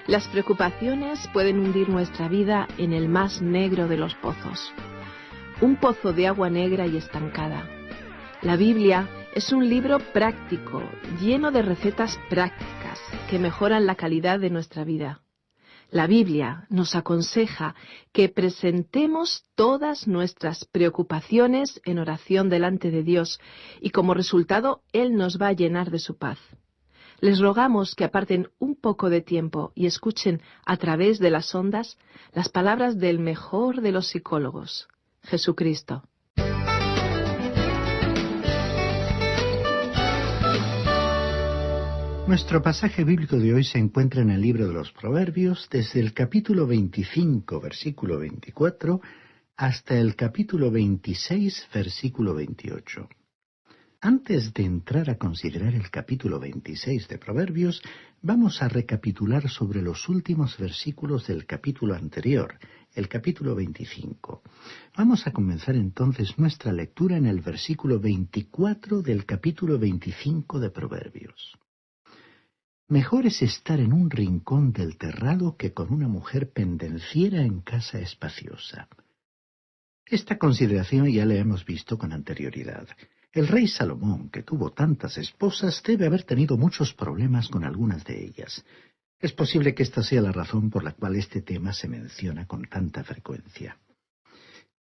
Las preocupaciones pueden hundir nuestra vida en el más negro de los pozos. Un pozo de agua negra y estancada. La Biblia es un libro práctico, lleno de recetas prácticas que mejoran la calidad de nuestra vida. La Biblia nos aconseja que presentemos todas nuestras preocupaciones en oración delante de Dios y como resultado Él nos va a llenar de su paz. Les rogamos que aparten un poco de tiempo y escuchen a través de las ondas las palabras del mejor de los psicólogos, Jesucristo. Nuestro pasaje bíblico de hoy se encuentra en el libro de los Proverbios, desde el capítulo 25, versículo 24, hasta el capítulo 26, versículo 28. Antes de entrar a considerar el capítulo 26 de Proverbios, vamos a recapitular sobre los últimos versículos del capítulo anterior, el capítulo 25. Vamos a comenzar entonces nuestra lectura en el versículo 24 del capítulo 25 de Proverbios. Mejor es estar en un rincón del terrado que con una mujer pendenciera en casa espaciosa. Esta consideración ya la hemos visto con anterioridad. El rey Salomón, que tuvo tantas esposas, debe haber tenido muchos problemas con algunas de ellas. Es posible que esta sea la razón por la cual este tema se menciona con tanta frecuencia.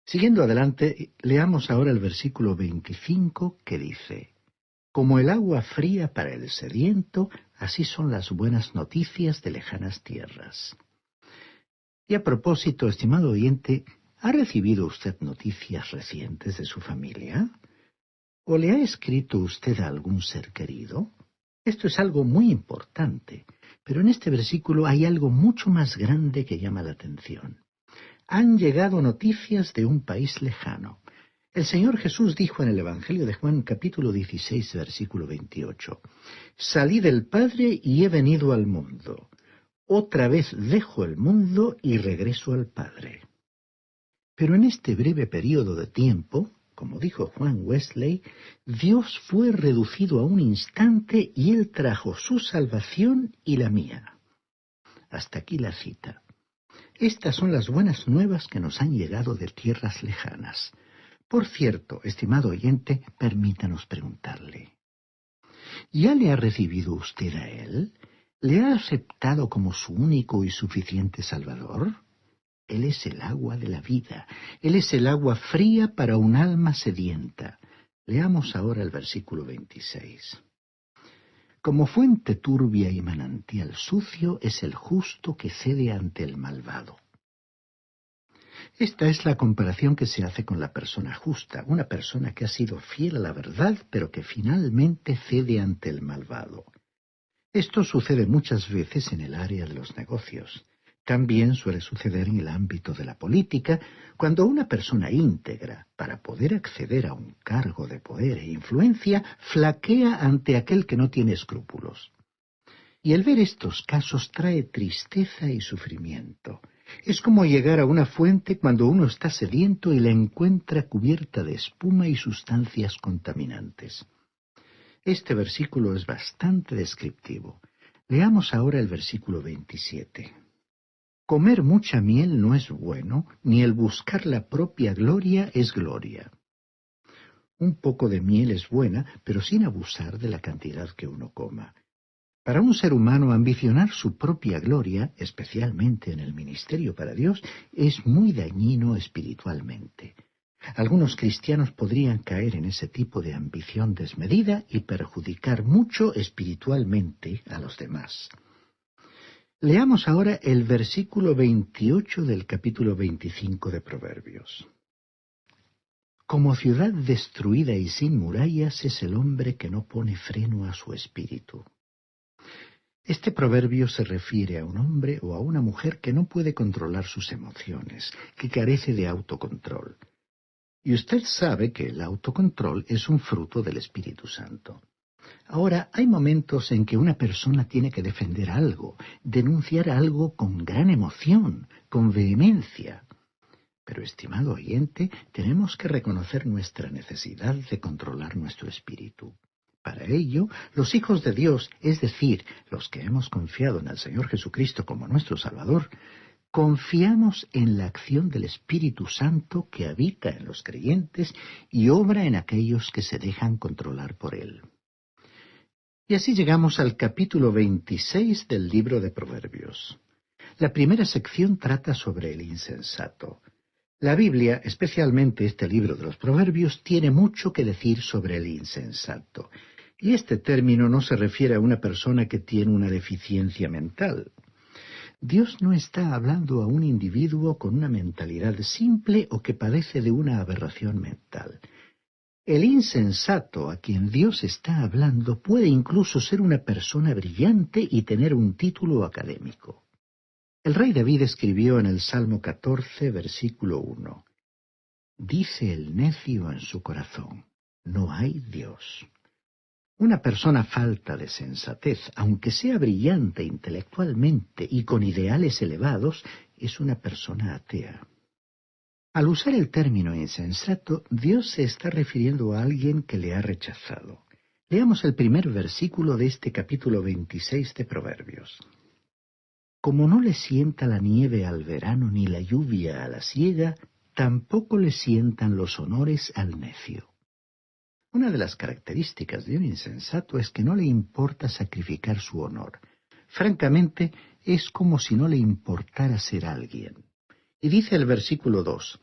Siguiendo adelante, leamos ahora el versículo 25 que dice: Como el agua fría para el sediento, así son las buenas noticias de lejanas tierras. Y a propósito, estimado oyente, ¿ha recibido usted noticias recientes de su familia? ¿O le ha escrito usted a algún ser querido? Esto es algo muy importante, pero en este versículo hay algo mucho más grande que llama la atención. Han llegado noticias de un país lejano. El Señor Jesús dijo en el Evangelio de Juan, capítulo 16, versículo 28, «Salí del Padre y he venido al mundo. Otra vez dejo el mundo y regreso al Padre». Pero en este breve período de tiempo, como dijo Juan Wesley, Dios fue reducido a un instante y Él trajo su salvación y la mía. Hasta aquí la cita. Estas son las buenas nuevas que nos han llegado de tierras lejanas. Por cierto, estimado oyente, permítanos preguntarle, ¿ya le ha recibido usted a Él? ¿Le ha aceptado como su único y suficiente Salvador? Él es el agua de la vida. Él es el agua fría para un alma sedienta. Leamos ahora el versículo 26. Como fuente turbia y manantial sucio es el justo que cede ante el malvado. Esta es la comparación que se hace con la persona justa, una persona que ha sido fiel a la verdad, pero que finalmente cede ante el malvado. Esto sucede muchas veces en el área de los negocios. También suele suceder en el ámbito de la política, cuando una persona íntegra, para poder acceder a un cargo de poder e influencia, flaquea ante aquel que no tiene escrúpulos. Y el ver estos casos trae tristeza y sufrimiento. Es como llegar a una fuente cuando uno está sediento y la encuentra cubierta de espuma y sustancias contaminantes. Este versículo es bastante descriptivo. Leamos ahora el versículo 27. Comer mucha miel no es bueno, ni el buscar la propia gloria es gloria. Un poco de miel es buena, pero sin abusar de la cantidad que uno coma. Para un ser humano, ambicionar su propia gloria, especialmente en el ministerio para Dios, es muy dañino espiritualmente. Algunos cristianos podrían caer en ese tipo de ambición desmedida y perjudicar mucho espiritualmente a los demás. Leamos ahora el versículo 28 del capítulo 25 de Proverbios. Como ciudad destruida y sin murallas es el hombre que no pone freno a su espíritu. Este proverbio se refiere a un hombre o a una mujer que no puede controlar sus emociones, que carece de autocontrol. Y usted sabe que el autocontrol es un fruto del Espíritu Santo. Ahora, hay momentos en que una persona tiene que defender algo, denunciar algo con gran emoción, con vehemencia. Pero, estimado oyente, tenemos que reconocer nuestra necesidad de controlar nuestro espíritu. Para ello, los hijos de Dios, es decir, los que hemos confiado en el Señor Jesucristo como nuestro Salvador, confiamos en la acción del Espíritu Santo que habita en los creyentes y obra en aquellos que se dejan controlar por Él. Y así llegamos al capítulo 26 del libro de Proverbios. La primera sección trata sobre el insensato. La Biblia, especialmente este libro de los Proverbios, tiene mucho que decir sobre el insensato. Y este término no se refiere a una persona que tiene una deficiencia mental. Dios no está hablando a un individuo con una mentalidad simple o que padece de una aberración mental. El insensato a quien Dios está hablando puede incluso ser una persona brillante y tener un título académico. El rey David escribió en el Salmo 14, versículo 1, «Dice el necio en su corazón, no hay Dios». Una persona falta de sensatez, aunque sea brillante intelectualmente y con ideales elevados, es una persona atea. Al usar el término insensato, Dios se está refiriendo a alguien que le ha rechazado. Leamos el primer versículo de este capítulo 26 de Proverbios. Como no le sienta la nieve al verano ni la lluvia a la siega, tampoco le sientan los honores al necio. Una de las características de un insensato es que no le importa sacrificar su honor. Francamente, es como si no le importara ser alguien. Y dice el versículo 2,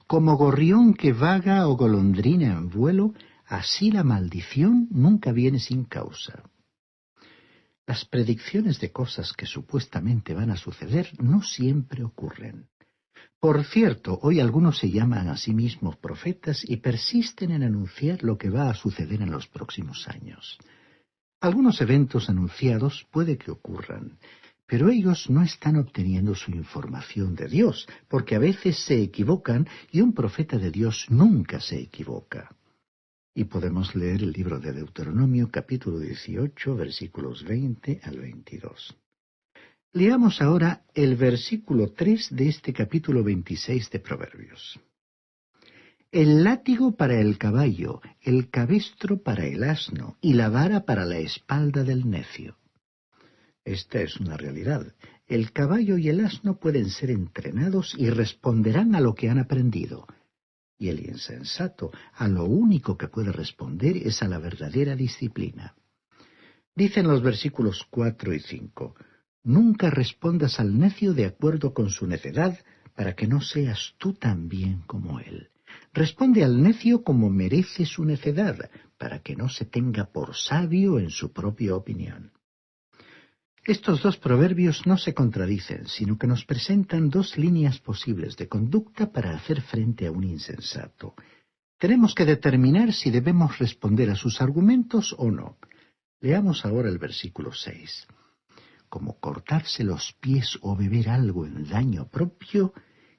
«Como gorrión que vaga o golondrina en vuelo, así la maldición nunca viene sin causa». Las predicciones de cosas que supuestamente van a suceder no siempre ocurren. Por cierto, hoy algunos se llaman a sí mismos profetas y persisten en anunciar lo que va a suceder en los próximos años. Algunos eventos anunciados puede que ocurran, pero ellos no están obteniendo su información de Dios, porque a veces se equivocan y un profeta de Dios nunca se equivoca. Y podemos leer el libro de Deuteronomio, capítulo 18, versículos 20 al 22. Leamos ahora el versículo 3 de este capítulo 26 de Proverbios. El látigo para el caballo, el cabestro para el asno y la vara para la espalda del necio. Esta es una realidad. El caballo y el asno pueden ser entrenados y responderán a lo que han aprendido. Y el insensato a lo único que puede responder es a la verdadera disciplina. Dicen los versículos 4 y 5, «Nunca respondas al necio de acuerdo con su necedad, para que no seas tú también como él. Responde al necio como merece su necedad, para que no se tenga por sabio en su propia opinión». Estos dos proverbios no se contradicen, sino que nos presentan dos líneas posibles de conducta para hacer frente a un insensato. Tenemos que determinar si debemos responder a sus argumentos o no. Leamos ahora el versículo 6. Como cortarse los pies o beber algo en daño propio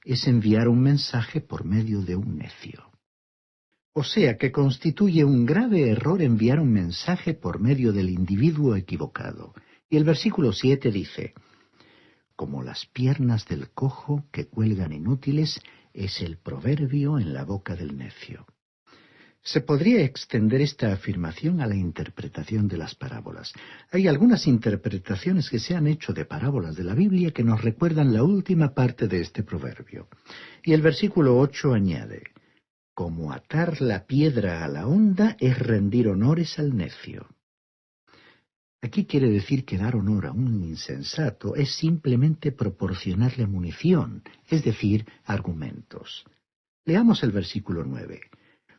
es enviar un mensaje por medio de un necio. O sea que constituye un grave error enviar un mensaje por medio del individuo equivocado. Y el versículo 7 dice, «Como las piernas del cojo que cuelgan inútiles es el proverbio en la boca del necio». Se podría extender esta afirmación a la interpretación de las parábolas. Hay algunas interpretaciones que se han hecho de parábolas de la Biblia que nos recuerdan la última parte de este proverbio. Y el versículo 8 añade, «Como atar la piedra a la honda es rendir honores al necio». Aquí quiere decir que dar honor a un insensato es simplemente proporcionarle munición, es decir, argumentos. Leamos el versículo 9.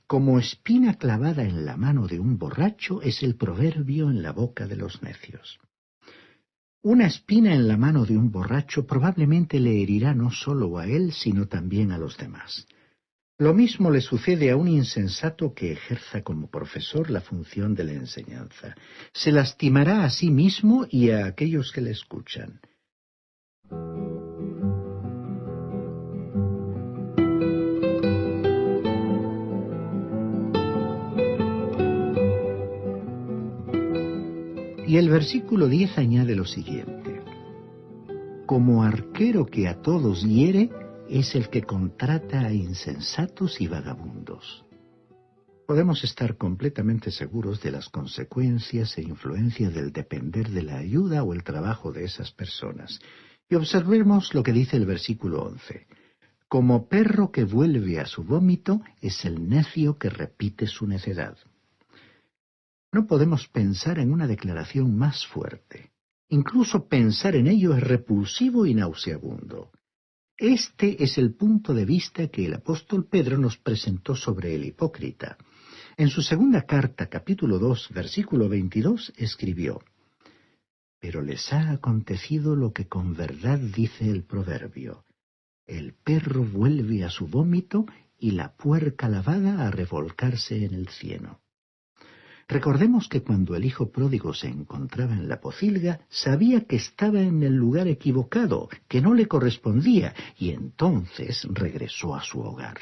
Como espina clavada en la mano de un borracho es el proverbio en la boca de los necios. Una espina en la mano de un borracho probablemente le herirá no solo a él, sino también a los demás. Lo mismo le sucede a un insensato que ejerza como profesor la función de la enseñanza. Se lastimará a sí mismo y a aquellos que le escuchan. Y el versículo 10 añade lo siguiente. Como arquero que a todos hiere, es el que contrata a insensatos y vagabundos. Podemos estar completamente seguros de las consecuencias e influencias del depender de la ayuda o el trabajo de esas personas. Y observemos lo que dice el versículo 11. Como perro que vuelve a su vómito es el necio que repite su necedad. No podemos pensar en una declaración más fuerte. Incluso pensar en ello es repulsivo y nauseabundo. Este es el punto de vista que el apóstol Pedro nos presentó sobre el hipócrita. En su segunda carta, capítulo 2, versículo 22, escribió: Pero les ha acontecido lo que con verdad dice el proverbio: el perro vuelve a su vómito y la puerca lavada a revolcarse en el cieno. Recordemos que cuando el hijo pródigo se encontraba en la pocilga, sabía que estaba en el lugar equivocado, que no le correspondía, y entonces regresó a su hogar.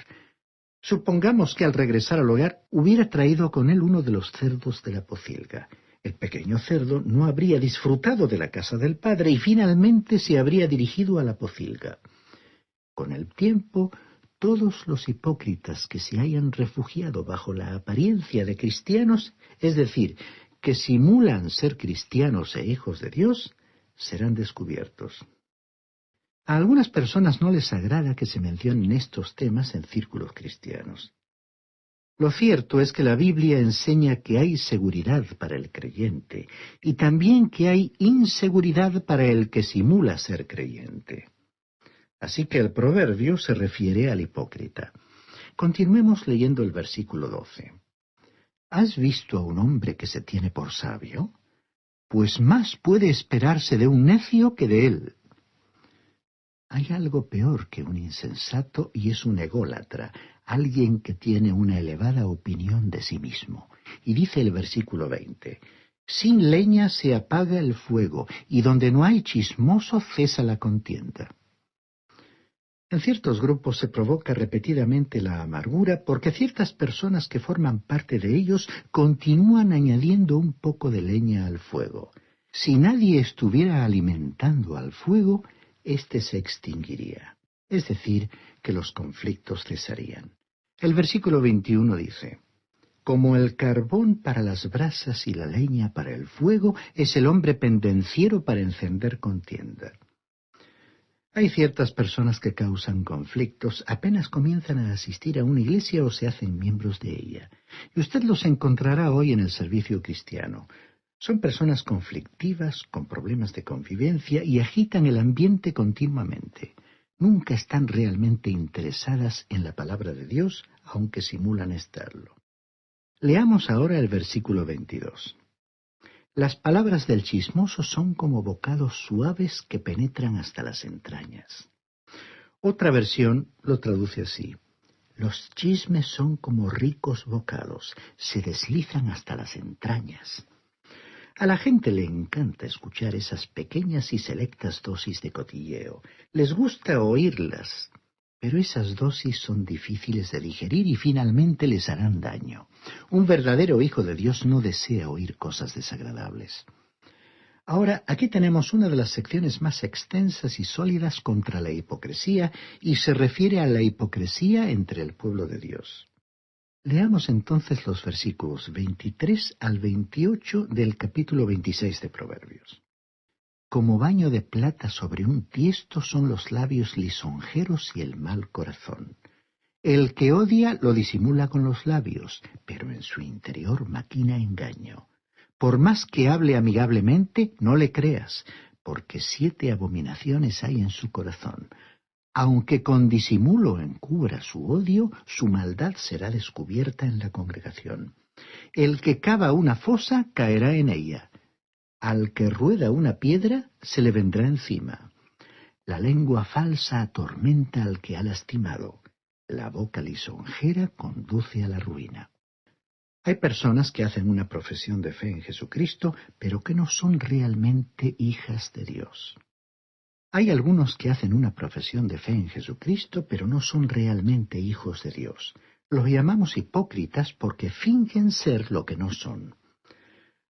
Supongamos que al regresar al hogar hubiera traído con él uno de los cerdos de la pocilga. El pequeño cerdo no habría disfrutado de la casa del padre y finalmente se habría dirigido a la pocilga. Con el tiempo, todos los hipócritas que se hayan refugiado bajo la apariencia de cristianos, es decir, que simulan ser cristianos e hijos de Dios, serán descubiertos. A algunas personas no les agrada que se mencionen estos temas en círculos cristianos. Lo cierto es que la Biblia enseña que hay seguridad para el creyente y también que hay inseguridad para el que simula ser creyente. Así que el proverbio se refiere al hipócrita. Continuemos leyendo el versículo 12. ¿Has visto a un hombre que se tiene por sabio? Pues más puede esperarse de un necio que de él. Hay algo peor que un insensato y es un ególatra, alguien que tiene una elevada opinión de sí mismo. Y dice el versículo 20, sin leña se apaga el fuego, y donde no hay chismoso cesa la contienda. En ciertos grupos se provoca repetidamente la amargura porque ciertas personas que forman parte de ellos continúan añadiendo un poco de leña al fuego. Si nadie estuviera alimentando al fuego, éste se extinguiría. Es decir, que los conflictos cesarían. El versículo 21 dice: Como el carbón para las brasas y la leña para el fuego, es el hombre pendenciero para encender contienda. Hay ciertas personas que causan conflictos apenas comienzan a asistir a una iglesia o se hacen miembros de ella. Y usted los encontrará hoy en el servicio cristiano. Son personas conflictivas, con problemas de convivencia y agitan el ambiente continuamente. Nunca están realmente interesadas en la palabra de Dios, aunque simulan estarlo. Leamos ahora el versículo 22. Las palabras del chismoso son como bocados suaves que penetran hasta las entrañas. Otra versión lo traduce así: los chismes son como ricos bocados, se deslizan hasta las entrañas. A la gente le encanta escuchar esas pequeñas y selectas dosis de cotilleo. Les gusta oírlas, pero esas dosis son difíciles de digerir y finalmente les harán daño. Un verdadero hijo de Dios no desea oír cosas desagradables. Ahora, aquí tenemos una de las secciones más extensas y sólidas contra la hipocresía, y se refiere a la hipocresía entre el pueblo de Dios. Leamos entonces los versículos 23 al 28 del capítulo 26 de Proverbios. Como baño de plata sobre un tiesto son los labios lisonjeros y el mal corazón. El que odia lo disimula con los labios, pero en su interior maquina engaño. Por más que hable amigablemente, no le creas, porque 7 abominaciones hay en su corazón. Aunque con disimulo encubra su odio, su maldad será descubierta en la congregación. El que cava una fosa caerá en ella. Al que rueda una piedra, se le vendrá encima. La lengua falsa atormenta al que ha lastimado. La boca lisonjera conduce a la ruina. Hay personas que hacen una profesión de fe en Jesucristo, pero que no son realmente hijas de Dios. Hay algunos que hacen una profesión de fe en Jesucristo, pero no son realmente hijos de Dios. Los llamamos hipócritas porque fingen ser lo que no son.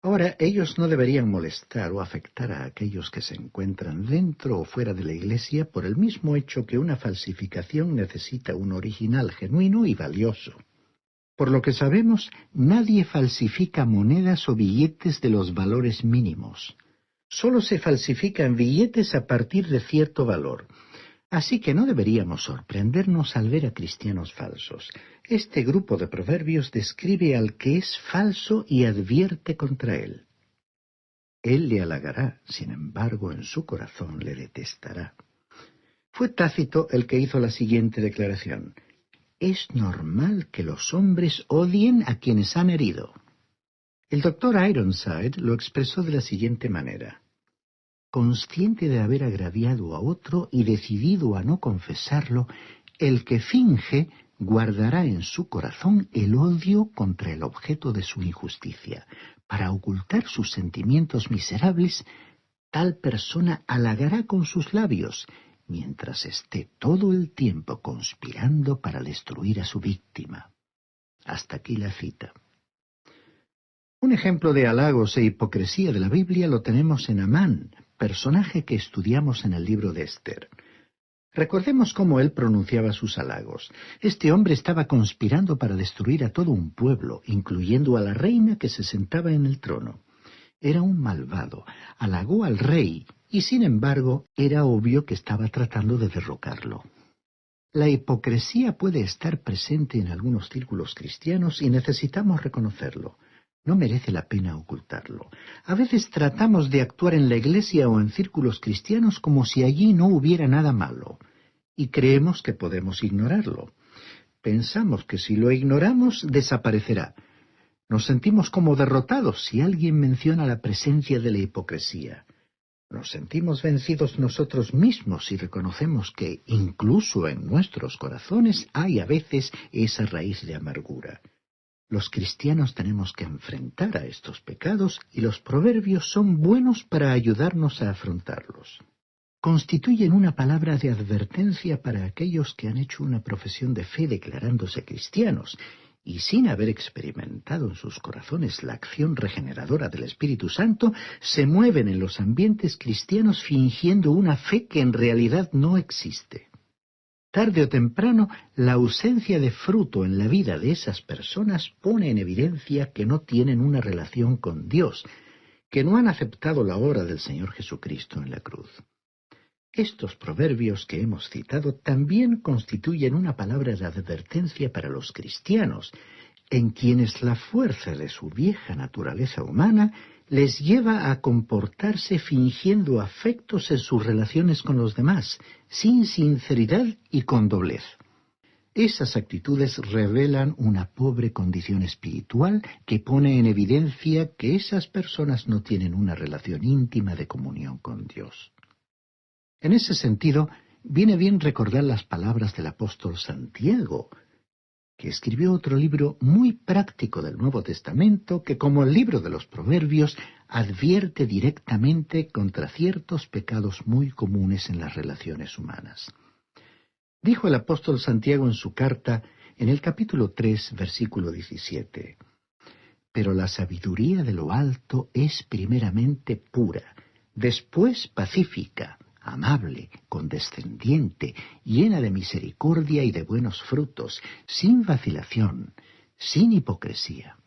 Ahora, ellos no deberían molestar o afectar a aquellos que se encuentran dentro o fuera de la iglesia por el mismo hecho que una falsificación necesita un original genuino y valioso. Por lo que sabemos, nadie falsifica monedas o billetes de los valores mínimos. Solo se falsifican billetes a partir de cierto valor. Así que no deberíamos sorprendernos al ver a cristianos falsos. Este grupo de proverbios describe al que es falso y advierte contra él. Él le halagará, sin embargo, en su corazón le detestará. Fue Tácito el que hizo la siguiente declaración: es normal que los hombres odien a quienes han herido. El doctor Ironside lo expresó de la siguiente manera: consciente de haber agraviado a otro y decidido a no confesarlo, el que finge guardará en su corazón el odio contra el objeto de su injusticia. Para ocultar sus sentimientos miserables, tal persona halagará con sus labios, mientras esté todo el tiempo conspirando para destruir a su víctima. Hasta aquí la cita. Un ejemplo de halagos e hipocresía de la Biblia lo tenemos en Amán, personaje que estudiamos en el libro de Esther. Recordemos cómo él pronunciaba sus halagos. Este hombre estaba conspirando para destruir a todo un pueblo, incluyendo a la reina que se sentaba en el trono. Era un malvado, halagó al rey, y sin embargo era obvio que estaba tratando de derrocarlo. La hipocresía puede estar presente en algunos círculos cristianos y necesitamos reconocerlo. No merece la pena ocultarlo. A veces tratamos de actuar en la iglesia o en círculos cristianos como si allí no hubiera nada malo, y creemos que podemos ignorarlo. Pensamos que si lo ignoramos, desaparecerá. Nos sentimos como derrotados si alguien menciona la presencia de la hipocresía. Nos sentimos vencidos nosotros mismos si reconocemos que, incluso en nuestros corazones, hay a veces esa raíz de amargura. Los cristianos tenemos que enfrentar a estos pecados y los proverbios son buenos para ayudarnos a afrontarlos. Constituyen una palabra de advertencia para aquellos que han hecho una profesión de fe declarándose cristianos y sin haber experimentado en sus corazones la acción regeneradora del Espíritu Santo, se mueven en los ambientes cristianos fingiendo una fe que en realidad no existe. Tarde o temprano, la ausencia de fruto en la vida de esas personas pone en evidencia que no tienen una relación con Dios, que no han aceptado la obra del Señor Jesucristo en la cruz. Estos proverbios que hemos citado también constituyen una palabra de advertencia para los cristianos, en quienes la fuerza de su vieja naturaleza humana les lleva a comportarse fingiendo afectos en sus relaciones con los demás, sin sinceridad y con doblez. Esas actitudes revelan una pobre condición espiritual que pone en evidencia que esas personas no tienen una relación íntima de comunión con Dios. En ese sentido, viene bien recordar las palabras del apóstol Santiago, que escribió otro libro muy práctico del Nuevo Testamento que, como el libro de los Proverbios, advierte directamente contra ciertos pecados muy comunes en las relaciones humanas. Dijo el apóstol Santiago en su carta, en el capítulo 3, versículo 17, «Pero la sabiduría de lo alto es primeramente pura, después pacífica, amable, condescendiente, llena de misericordia y de buenos frutos, sin vacilación, sin hipocresía».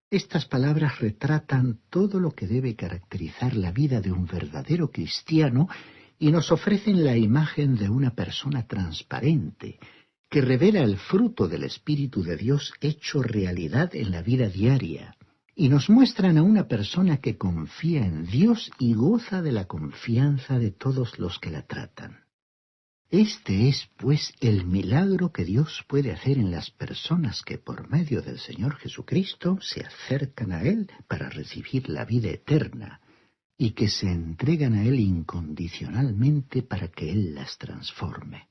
Estas palabras retratan todo lo que debe caracterizar la vida de un verdadero cristiano y nos ofrecen la imagen de una persona transparente, que revela el fruto del Espíritu de Dios hecho realidad en la vida diaria, y nos muestran a una persona que confía en Dios y goza de la confianza de todos los que la tratan. Este es, pues, el milagro que Dios puede hacer en las personas que por medio del Señor Jesucristo se acercan a Él para recibir la vida eterna y que se entregan a Él incondicionalmente para que Él las transforme.